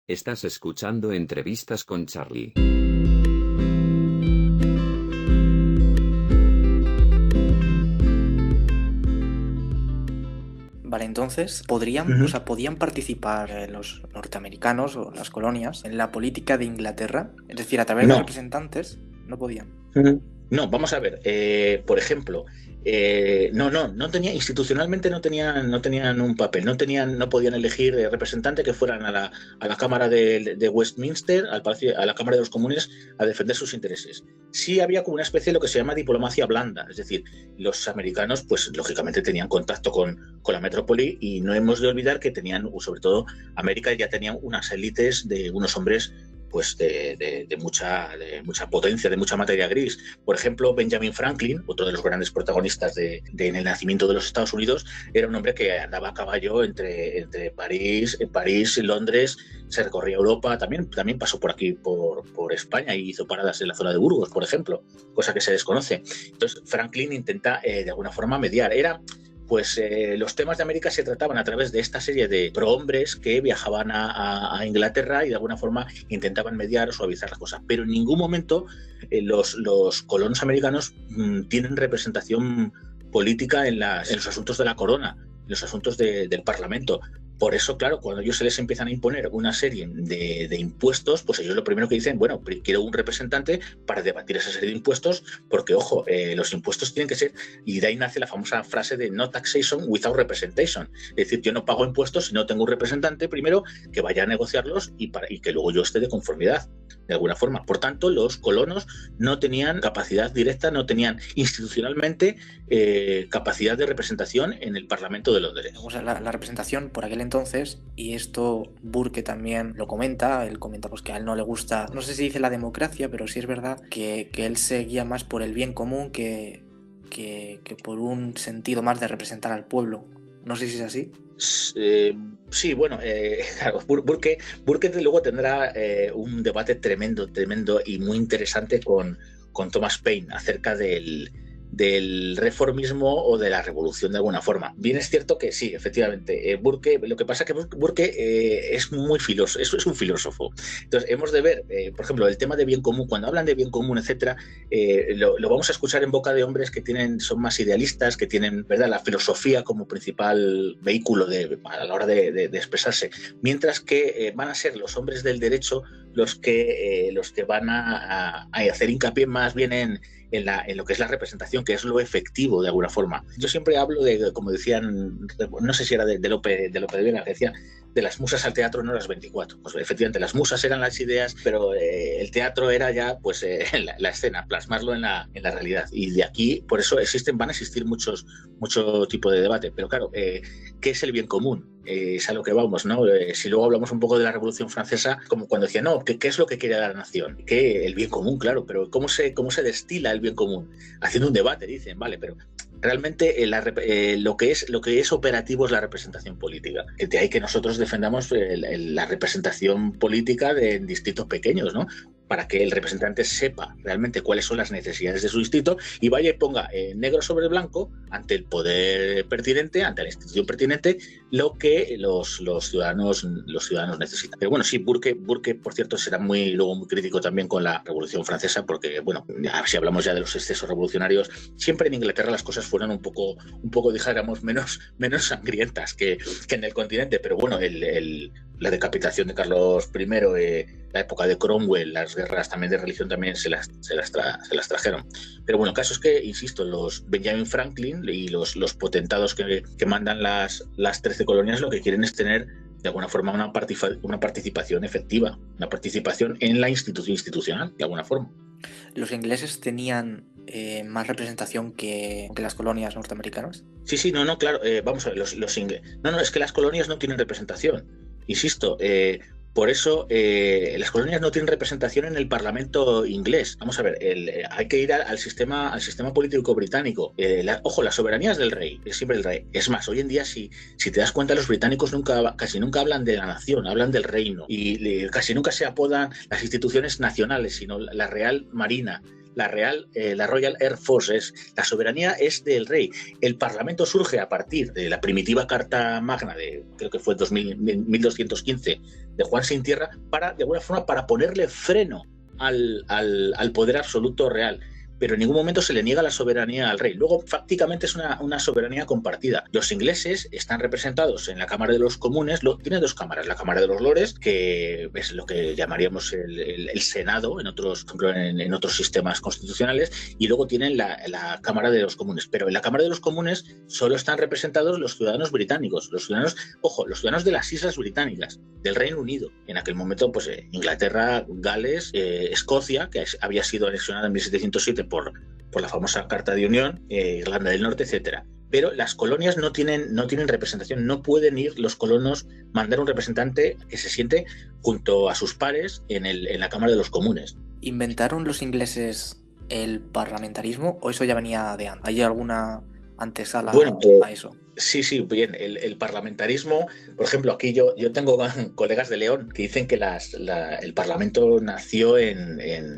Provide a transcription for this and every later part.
Estás escuchando Entrevistas con Charlie. Vale, entonces, ¿podían participar los norteamericanos o las colonias en la política de Inglaterra? Es decir, a través de No. representantes, no podían. No, vamos a ver. Por ejemplo, no tenía, institucionalmente no tenían un papel, no podían elegir representantes que fueran a la Cámara de Westminster, a la Cámara de los Comunes, a defender sus intereses. Sí había como una especie de lo que se llama diplomacia blanda, es decir, los americanos, pues lógicamente tenían contacto con la metrópoli, y no hemos de olvidar que tenían, sobre todo América, ya tenían unas élites de unos hombres pues de mucha potencia, de mucha materia gris. Por ejemplo, Benjamin Franklin, otro de los grandes protagonistas en el nacimiento de los Estados Unidos, era un hombre que andaba a caballo entre París y Londres, se recorría Europa, también pasó por aquí, por España, y hizo paradas en la zona de Burgos, por ejemplo, cosa que se desconoce. Entonces, Franklin intenta de alguna forma mediar. Los temas de América se trataban a través de esta serie de prohombres que viajaban a Inglaterra y de alguna forma intentaban mediar o suavizar las cosas. Pero en ningún momento los colonos americanos tienen representación política en los asuntos de la corona, en los asuntos del Parlamento. Por eso, claro, cuando ellos se les empiezan a imponer una serie de impuestos, pues ellos lo primero que dicen, bueno, quiero un representante para debatir esa serie de impuestos, porque, ojo, los impuestos tienen que ser, y de ahí nace la famosa frase de no taxation without representation. Es decir, yo no pago impuestos si no tengo un representante primero que vaya a negociarlos y que luego yo esté de conformidad, de alguna forma. Por tanto, los colonos no tenían capacidad directa, no tenían institucionalmente capacidad de representación en el Parlamento de Londres. O sea, la representación por aquel entonces, y esto Burke también lo comenta, él comenta pues que a él no le gusta, no sé si dice la democracia, pero sí es verdad que él se guía más por el bien común que por un sentido más de representar al pueblo. No sé si es así. Sí, bueno, claro, Burke luego tendrá un debate tremendo y muy interesante con Thomas Paine acerca del reformismo o de la revolución de alguna forma. Bien es cierto que sí, efectivamente, Burke, lo que pasa es que Burke es muy filósofo, es un filósofo. Entonces hemos de ver, por ejemplo, el tema de bien común, cuando hablan de bien común, etcétera, lo vamos a escuchar en boca de hombres que son más idealistas, que tienen, ¿verdad?, la filosofía como principal vehículo a la hora de expresarse, mientras que van a ser los hombres del derecho los que van a hacer hincapié más bien en lo que es la representación, que es lo efectivo de alguna forma. Yo siempre hablo de, como decían, no sé si era de Lope de Vega, que decía, de las musas al teatro no las 24. Pues efectivamente, las musas eran las ideas, pero el teatro era ya pues la escena, plasmarlo en la realidad. Y de aquí, por eso van a existir mucho tipo de debate. Pero claro, ¿qué es el bien común? Es a lo que vamos, ¿no? Si luego hablamos un poco de la Revolución Francesa, como cuando decía, no, ¿qué es lo que quiere la nación? Que el bien común, claro, pero ¿cómo se destila el bien común? Haciendo un debate, dicen, vale, pero realmente lo que es operativo es la representación política. De ahí que nosotros defendamos la representación política en distritos pequeños, ¿no? Para que el representante sepa realmente cuáles son las necesidades de su distrito y vaya y ponga negro sobre blanco ante el poder pertinente, ante la institución pertinente, lo que los ciudadanos necesitan. Pero bueno, sí, Burke, por cierto, será luego muy crítico también con la Revolución Francesa, porque, bueno, si hablamos ya de los excesos revolucionarios, siempre en Inglaterra las cosas fueron un poco dijéramos, menos sangrientas que en el continente, pero bueno, la decapitación de Carlos I, la época de Cromwell, las guerras también de religión también se las trajeron. Pero bueno, el caso es que, insisto, los Benjamin Franklin y los potentados que mandan las 13 colonias lo que quieren es tener de alguna forma una participación efectiva, una participación en la institución institucional, de alguna forma. ¿Los ingleses tenían más representación que las colonias norteamericanas? Sí, no, claro, vamos a ver, los ingleses. No, es que las colonias no tienen representación. Insisto, por eso las colonias no tienen representación en el Parlamento inglés. Vamos a ver, hay que ir al sistema político británico. Ojo, la soberanía es del rey, es siempre el rey. Es más, hoy en día, si te das cuenta, los británicos casi nunca hablan de la nación, hablan del reino. Y casi nunca se apodan las instituciones nacionales, sino la Real Marina, la Royal Air Force, la soberanía es del rey. El Parlamento surge a partir de la primitiva Carta Magna de, creo que fue 1215, de Juan Sin Tierra, de alguna forma, para ponerle freno al poder absoluto real. Pero en ningún momento se le niega la soberanía al rey. Luego, prácticamente es una soberanía compartida. Los ingleses están representados en la Cámara de los Comunes, tienen dos cámaras, la Cámara de los Lores, que es lo que llamaríamos el Senado en otros sistemas constitucionales, y luego tienen la Cámara de los Comunes. Pero en la Cámara de los Comunes solo están representados los ciudadanos británicos, los ciudadanos de las Islas Británicas, del Reino Unido. En aquel momento, pues Inglaterra, Gales, Escocia, que había sido anexionada en 1707 por la famosa Carta de Unión, Irlanda del Norte, etcétera. Pero las colonias no tienen representación, no pueden ir los colonos, mandar un representante que se siente junto a sus pares en la Cámara de los Comunes. ¿Inventaron los ingleses el parlamentarismo o eso ya venía de antes? ¿Hay alguna antesala a eso? Sí, bien. El parlamentarismo, por ejemplo, aquí yo tengo colegas de León que dicen que el Parlamento nació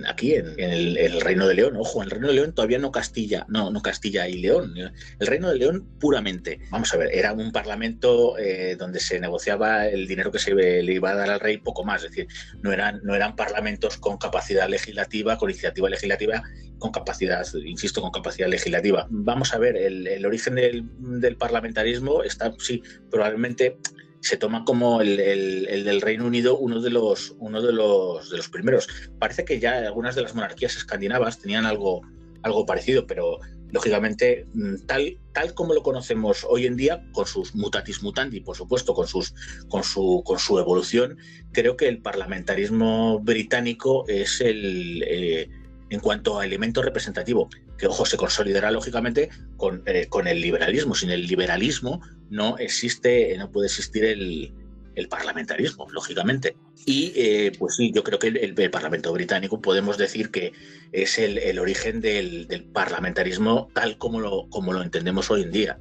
aquí en el Reino de León. Ojo, en el Reino de León todavía no Castilla y León. El Reino de León puramente. Vamos a ver, era un Parlamento donde se negociaba el dinero que se le iba a dar al rey, poco más. Es decir, no eran parlamentos con capacidad legislativa, con iniciativa legislativa, con capacidad legislativa. Vamos a ver, el origen del parlamentarismo está, sí, probablemente se toma como el del Reino Unido uno de los primeros. Parece que ya algunas de las monarquías escandinavas tenían algo parecido, pero lógicamente tal como lo conocemos hoy en día, con sus mutatis mutandi, por supuesto, con su evolución, creo que el parlamentarismo británico es en cuanto a elemento representativo, que, ojo, se consolidará lógicamente con el liberalismo. Sin el liberalismo no puede existir el parlamentarismo, lógicamente. Y pues sí, yo creo que el Parlamento británico podemos decir que es el origen del parlamentarismo tal como lo entendemos hoy en día.